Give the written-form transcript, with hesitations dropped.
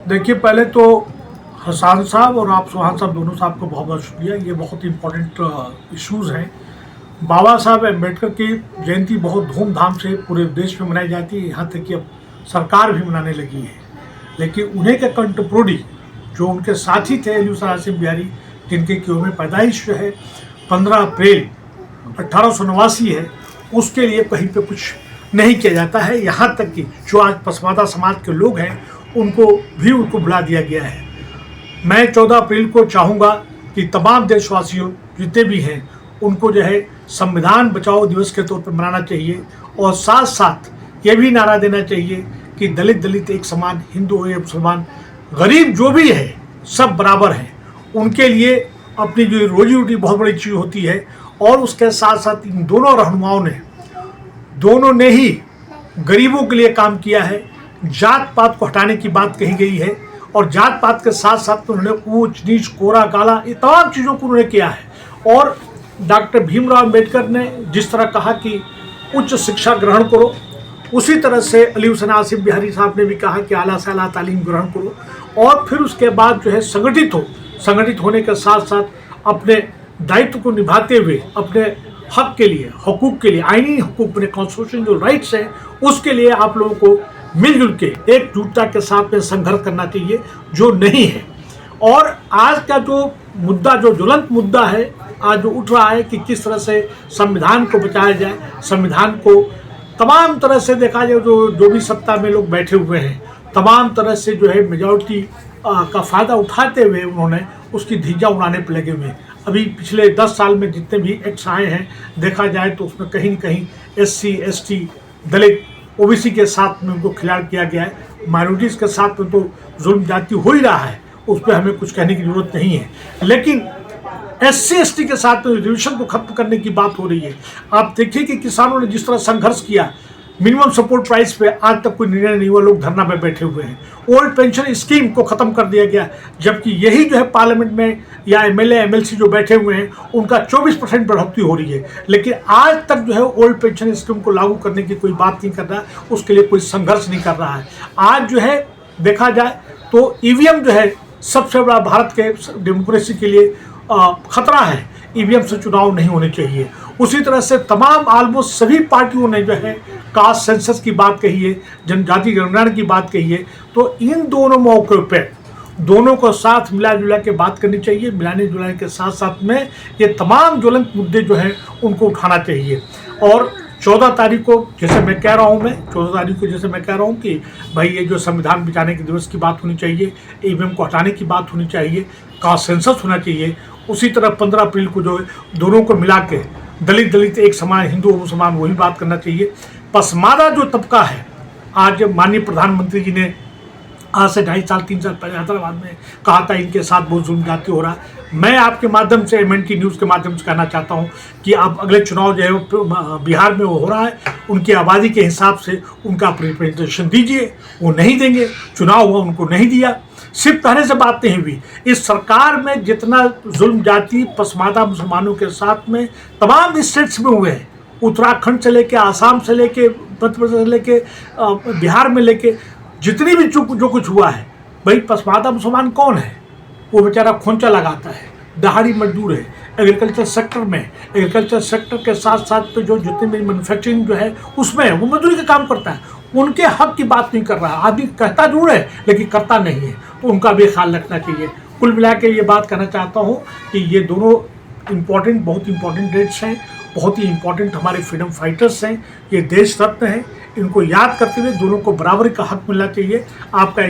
देखिए, पहले तो हसन साहब और आप सुहान साहब दोनों साहब को बहुत बहुत शुक्रिया। ये बहुत इम्पोर्टेंट इश्यूज़ हैं। बाबा साहब अम्बेडकर की जयंती बहुत धूमधाम से पूरे देश में मनाई जाती है, यहाँ तक कि अब सरकार भी मनाने लगी है। लेकिन उन्हीं के कंटेम्पोररी जो उनके साथी थे एल्यूसन आसिम बिहारी, जिनके की में पैदाइश जो है 15 अप्रैल 1889 है, उसके लिए कहीं पे कुछ नहीं किया जाता है। यहाँ तक कि जो आज पसमादा समाज के लोग हैं उनको बुला दिया गया है। मैं 14 अप्रैल को चाहूँगा कि तमाम देशवासियों जितने भी हैं उनको जो है संविधान बचाओ दिवस के तौर पर मनाना चाहिए, और साथ साथ ये भी नारा देना चाहिए कि दलित एक समान, हिंदू हो या मुसलमान, गरीब जो भी है सब बराबर हैं। उनके लिए अपनी जो रोजी रोटी बहुत बड़ी चीज़ होती है। और उसके साथ साथ इन दोनों रहनुमाओं दोनों ने ही गरीबों के लिए काम किया है। जात पात को हटाने की बात कही गई है, और जात पात के साथ साथ उन्होंने ऊंच नीच कोरा काला ये तमाम चीज़ों को उन्होंने किया है। और डॉक्टर भीमराव अम्बेडकर ने जिस तरह कहा कि उच्च शिक्षा ग्रहण करो, उसी तरह से एल्यूसन आसिम बिहारी साहब ने भी कहा कि आला से आला तालीम ग्रहण करो, और फिर उसके बाद जो है संगठित होने के साथ साथ अपने दायित्व को निभाते हुए अपने हक के लिए, हकूक़ के लिए, आईनी हकूक़, अपने कॉन्स्टिट्यूशन जो राइट्स हैं उसके लिए आप लोगों को मिलजुल के एकजुटता के साथ में संघर्ष करना चाहिए, जो नहीं है। और आज का जो मुद्दा, जो ज्वलंत मुद्दा है आज जो उठ रहा है कि किस तरह से संविधान को बचाया जाए, संविधान को तमाम तरह से देखा जाए, जो भी सत्ता में लोग बैठे हुए हैं तमाम तरह से जो है मेजॉरिटी का फ़ायदा उठाते हुए उन्होंने उसकी धज्जियां उड़ाने पर लगे हुए हैं। अभी पिछले 10 साल में जितने भी एक्ट्स आए हैं देखा जाए तो उसमें कहीं न कहीं SC ST दलित OBC के साथ में उनको खिलाड़ किया गया है। माइनॉरिटीज़ के साथ में तो जुल्म जाती हो ही रहा है, उस पर हमें कुछ कहने की ज़रूरत नहीं है। लेकिन SC ST के साथ में रिजर्वेशन को खत्म करने की बात हो रही है। आप देखिए कि किसानों ने जिस तरह संघर्ष किया, मिनिमम सपोर्ट प्राइस पे आज तक कोई निर्णय नहीं हुआ, लोग धरना पे बैठे हुए हैं। ओल्ड पेंशन स्कीम को ख़त्म कर दिया गया, जबकि यही जो है पार्लियामेंट में या MLA MLC जो बैठे हुए हैं उनका 24% बढ़ोतरी हो रही है। लेकिन आज तक जो है ओल्ड पेंशन स्कीम को लागू करने की कोई बात नहीं कर रहा है, उसके लिए कोई संघर्ष नहीं कर रहा है। आज जो है देखा जाए तो EVM जो है सबसे बड़ा भारत के डेमोक्रेसी के लिए खतरा है। EVM से चुनाव नहीं होने चाहिए। उसी तरह से तमाम ऑलमोस्ट सभी पार्टियों ने जो है कास्ट सेंसस की बात कही है, जनजाति जनगणना की बात कही है। तो इन दोनों मौक़ों पे दोनों को साथ मिला जुला के बात करनी चाहिए। मिलाने जुलाने के साथ साथ में ये तमाम ज्वलंत मुद्दे जो हैं उनको उठाना चाहिए। और 14 तारीख को जैसे मैं कह रहा हूँ कि भाई ये जो संविधान बचाने के दिवस की बात होनी चाहिए, EVM को हटाने की बात होनी चाहिए, कास्ट सेंसस होना चाहिए। उसी तरह 15 अप्रैल को जो दोनों को मिला के दलित एक समान, हिंदू मुसलमान, वही बात करना चाहिए। पसमादा जो तबका है, आज माननीय प्रधानमंत्री जी ने आज से 2.5 साल 3 साल पहले हैदराबाद में कहा था इनके साथ बहुत जुल्म जाती हो रहा है। मैं आपके माध्यम से MNT न्यूज़ के माध्यम से कहना चाहता हूं कि अब अगले चुनाव जो है बिहार में वो हो रहा है, उनकी आबादी के हिसाब से उनका रिप्रेजेंटेशन दीजिए। वो नहीं देंगे, चुनाव हुआ उनको नहीं दिया, सिर्फ कहने से बात नहीं हुई। इस सरकार में जितना जुल्म जाति पसमादा मुसलमानों के साथ में तमाम स्टेट्स में हुए हैं, उत्तराखंड से लेके आसाम से लेके मध्य प्रदेश से लेके बिहार में लेके जितनी भी जो कुछ हुआ है, भाई पसमादा मुसलमान कौन है? वो बेचारा खोंचा लगाता है, दहाड़ी मजदूर है, एग्रीकल्चर सेक्टर के साथ साथ तो जो जितने भी मैन्युफैक्चरिंग जो है उसमें है, वो मजदूरी का काम करता है। उनके हक की बात नहीं कर रहा है। आदमी कहता जरूर है लेकिन करता नहीं है, तो उनका भी ख्याल रखना चाहिए। कुल मिला के ये बात कहना चाहता हूँ कि ये दोनों बहुत इंपॉर्टेंट डेट्स हैं, बहुत ही इंपॉर्टेंट हमारे फ्रीडम फाइटर्स हैं, ये देश रत्न हैं। इनको याद करते हुए दोनों को बराबरी का हक मिलना चाहिए। आपका